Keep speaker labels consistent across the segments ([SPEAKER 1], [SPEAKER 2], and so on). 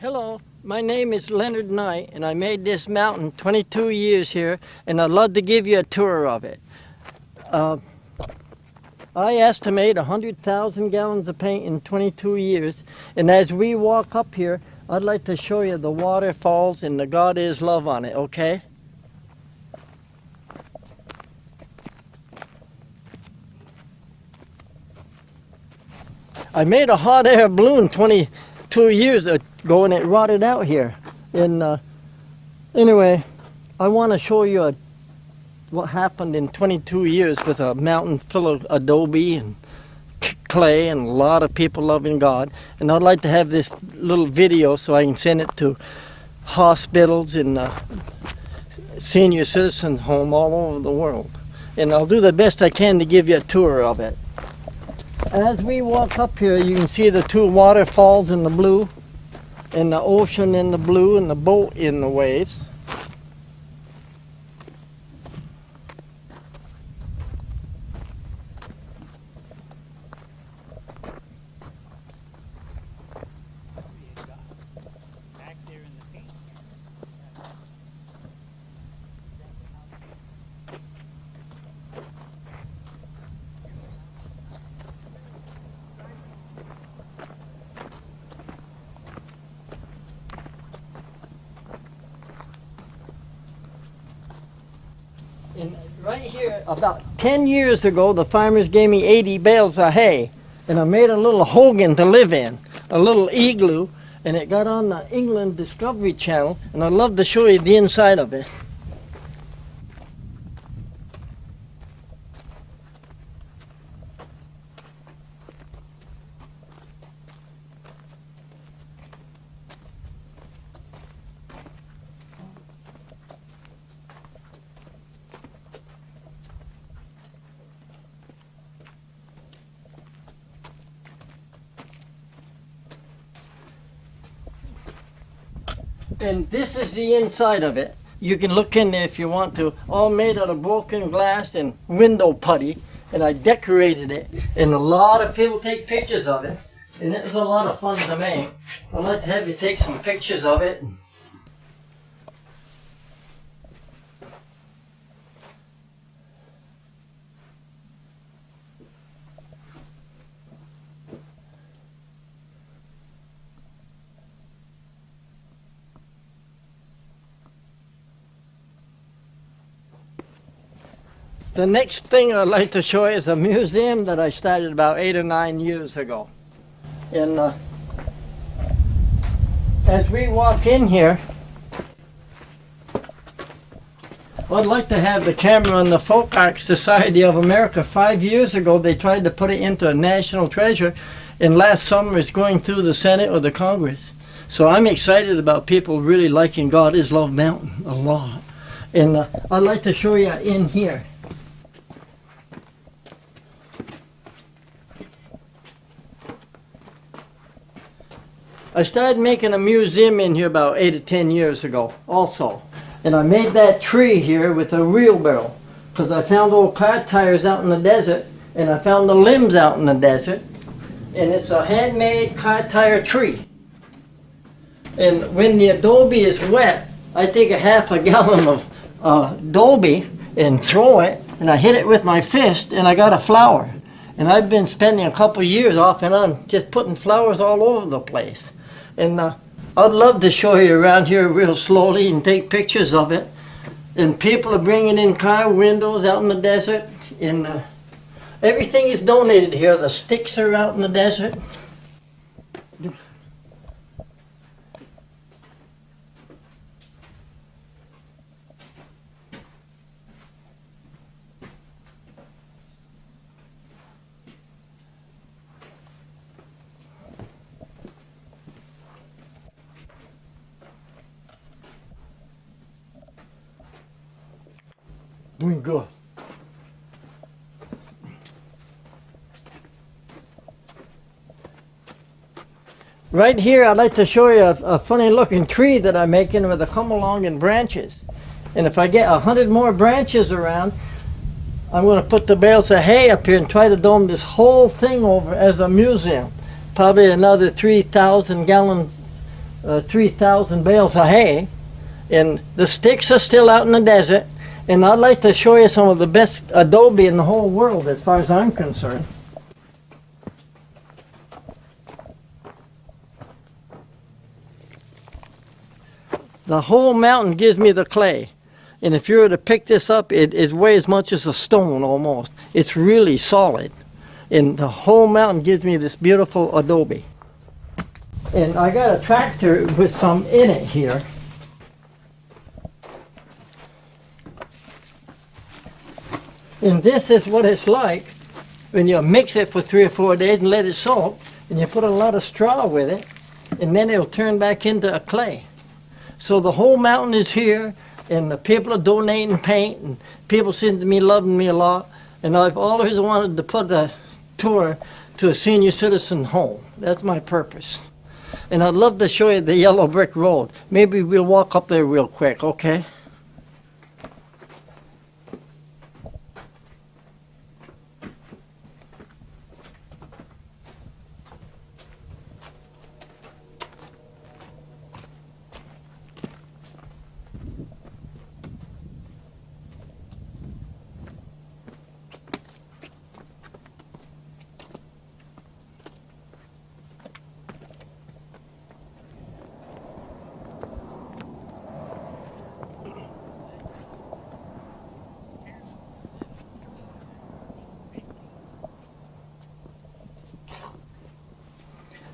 [SPEAKER 1] Hello, my name is Leonard Knight, and I made this mountain 22 years here, and I'd love to give you a tour of it. I estimate 100,000 gallons of paint in 22 years, and as we walk up here, I'd like to show you the waterfalls and the God is love on it, okay? I made a hot air balloon 22 years ago and it rotted out here. And anyway, I want to show you what happened in 22 years with a mountain full of adobe and clay and a lot of people loving God. And I'd like to have this little video so I can send it to hospitals and senior citizens home all over the world. And I'll do the best I can to give you a tour of it. As we walk up here, you can see the two waterfalls in the blue, and the ocean in the blue, and the boat in the waves. And right here, about 10 years ago, the farmers gave me 80 bales of hay, and I made a little hogan to live in, a little igloo, and it got on the England Discovery Channel, and I'd love to show you the inside of it. And this is the inside of it. You can look in there if you want to. All made out of broken glass and window putty. And I decorated it. And a lot of people take pictures of it. And it was a lot of fun to make. I'd like to have you take some pictures of it. The next thing I'd like to show you is a museum that I started about 8 or 9 years ago. And as we walk in here, I'd like to have the camera on the Folk Art Society of America. 5 years ago they tried to put it into a national treasure, and last summer it's going through the Senate or the Congress. So I'm excited about people really liking God is Love Mountain a lot. And I'd like to show you in here. I started making a museum in here about 8 or 10 years ago also. And I made that tree here with a wheelbarrow because I found old car tires out in the desert, and I found the limbs out in the desert. And it's a handmade car tire tree. And when the adobe is wet, I take a half a gallon of adobe and throw it, and I hit it with my fist, and I got a flower. And I've been spending a couple years off and on just putting flowers all over the place. And I'd love to show you around here real slowly and take pictures of it. And people are bringing in car windows out in the desert. And everything is donated here. The sticks are out in the desert. Doing good. Right here, I'd like to show you a funny looking tree that I'm making with a come along and branches. And if I get 100 more branches around, I'm going to put the bales of hay up here and try to dome this whole thing over as a museum. Probably another 3,000 gallons 3,000 bales of hay, and the sticks are still out in the desert. And I'd like to show you some of the best adobe in the whole world as far as I'm concerned. The whole mountain gives me the clay. And if you were to pick this up, it weighs as much as a stone almost. It's really solid. And the whole mountain gives me this beautiful adobe. And I got a tractor with some in it here. And this is what it's like when you mix it for 3 or 4 days and let it soak, and you put a lot of straw with it, and then it'll turn back into a clay. So the whole mountain is here, and the people are donating paint, and people seem to me loving me a lot. And I've always wanted to put a tour to a senior citizen home. That's my purpose. And I'd love to show you the yellow brick road. Maybe we'll walk up there real quick, okay?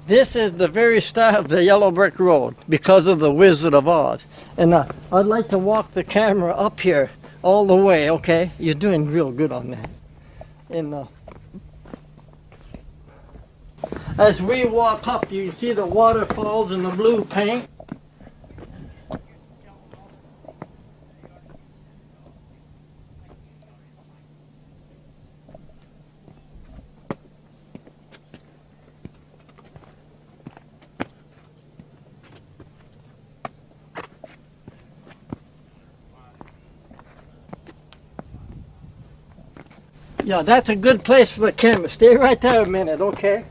[SPEAKER 1] This is the very start of the yellow brick road because of the Wizard of Oz. And I'd like to walk the camera up here all the way, okay? You're doing real good on that. And as we walk up, you can see the waterfalls and the blue paint. Yeah, that's a good place for the camera. Stay right there a minute, okay?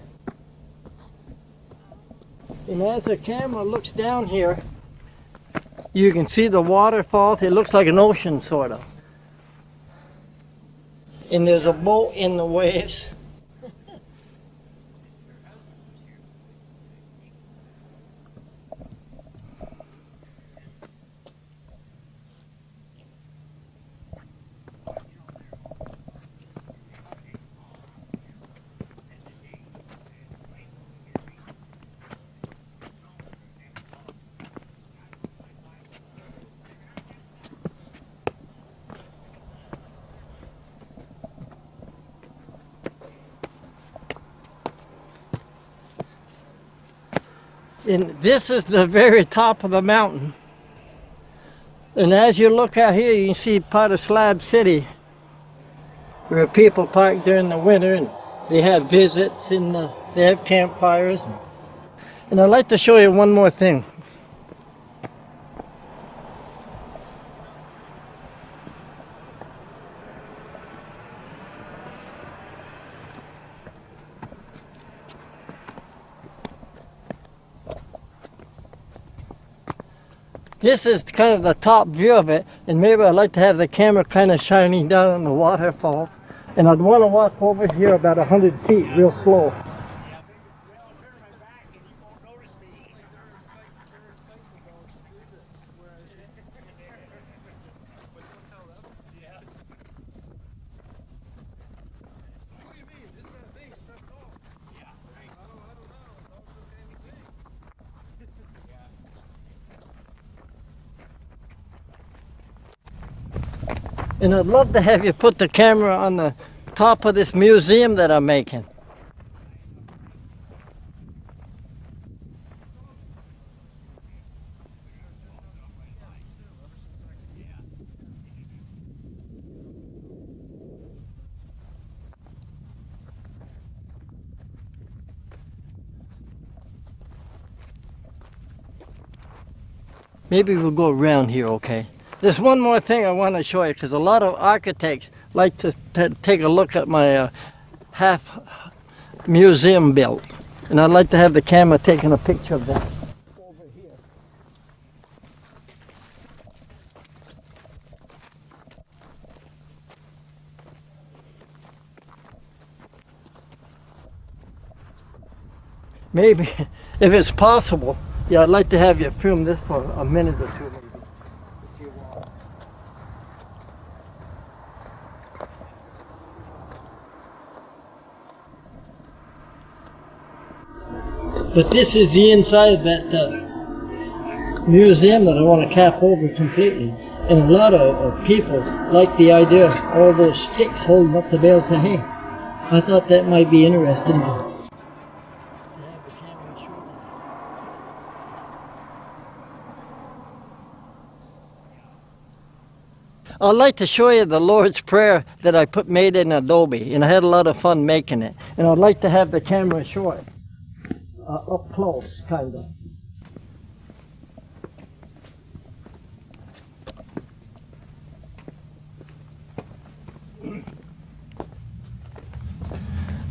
[SPEAKER 1] And as the camera looks down here, you can see the waterfalls. It looks like an ocean, sort of. And there's a boat in the waves. And this is the very top of the mountain. And as you look out here, you can see part of Slab City, where people park during the winter and they have visits and they have campfires. And I'd like to show you one more thing. This is kind of the top view of it, and maybe I'd like to have the camera kind of shining down on the waterfalls. And I'd want to walk over here about 100 feet real slow. And I'd love to have you put the camera on the top of this museum that I'm making. Maybe we'll go around here, okay? There's one more thing I want to show you, because a lot of architects like to take a look at my half museum built. And I'd like to have the camera taking a picture of that over here. maybe, if it's possible, yeah, I'd like to have you film this for a minute or two, maybe, if you want. But this is the inside of that museum that I want to cap over completely. And a lot of people like the idea of all those sticks holding up the bales of hay. I thought that might be interesting to have the camera show that. I'd like to show you the Lord's Prayer that I made in Adobe, and I had a lot of fun making it. And I'd like to have the camera show it. Up close, kind of.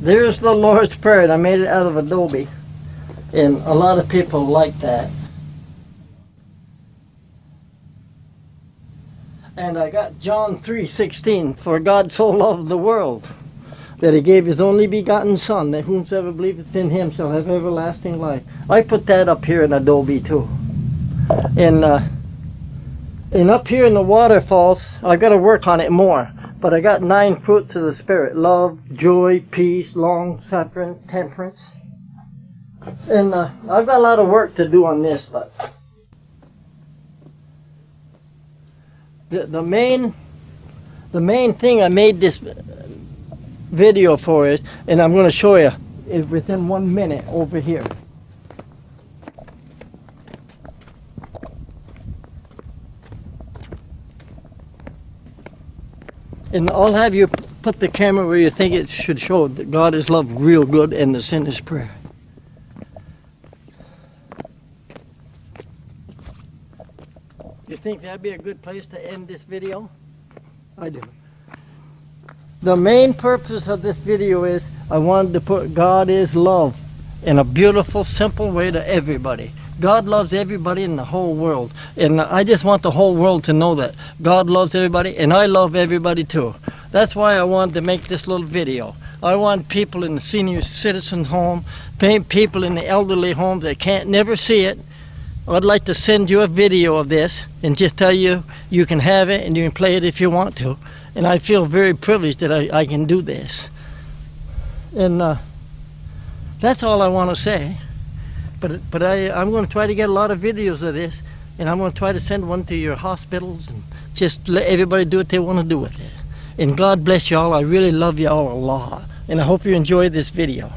[SPEAKER 1] There's the Lord's Prayer, and I made it out of Adobe, and a lot of people like that. And I got John 3:16, for God so loved the world, that he gave his only begotten Son, that whomsoever believeth in him shall have everlasting life. I put that up here in Adobe too. And up here in the waterfalls, I've got to work on it more. But I got 9 fruits of the Spirit: love, joy, peace, long-suffering, temperance. And I've got a lot of work to do on this, but the main thing I made this video for is, and I'm going to show you, is within 1 minute over here. And I'll have you put the camera where you think it should show that God is love real good and the sinner's prayer. You think that'd be a good place to end this video? I do. The main purpose of this video is I wanted to put God is love in a beautiful, simple way to everybody. God loves everybody in the whole world. And I just want the whole world to know that God loves everybody, and I love everybody too. That's why I wanted to make this little video. I want people in the senior citizen home, people in the elderly homes that can't never see it. I'd like to send you a video of this and just tell you you can have it and you can play it if you want to. And I feel very privileged that I can do this. And that's all I want to say. But I'm going to try to get a lot of videos of this, and I'm going to try to send one to your hospitals and just let everybody do what they want to do with it. And God bless you all. I really love you all a lot. And I hope you enjoyed this video.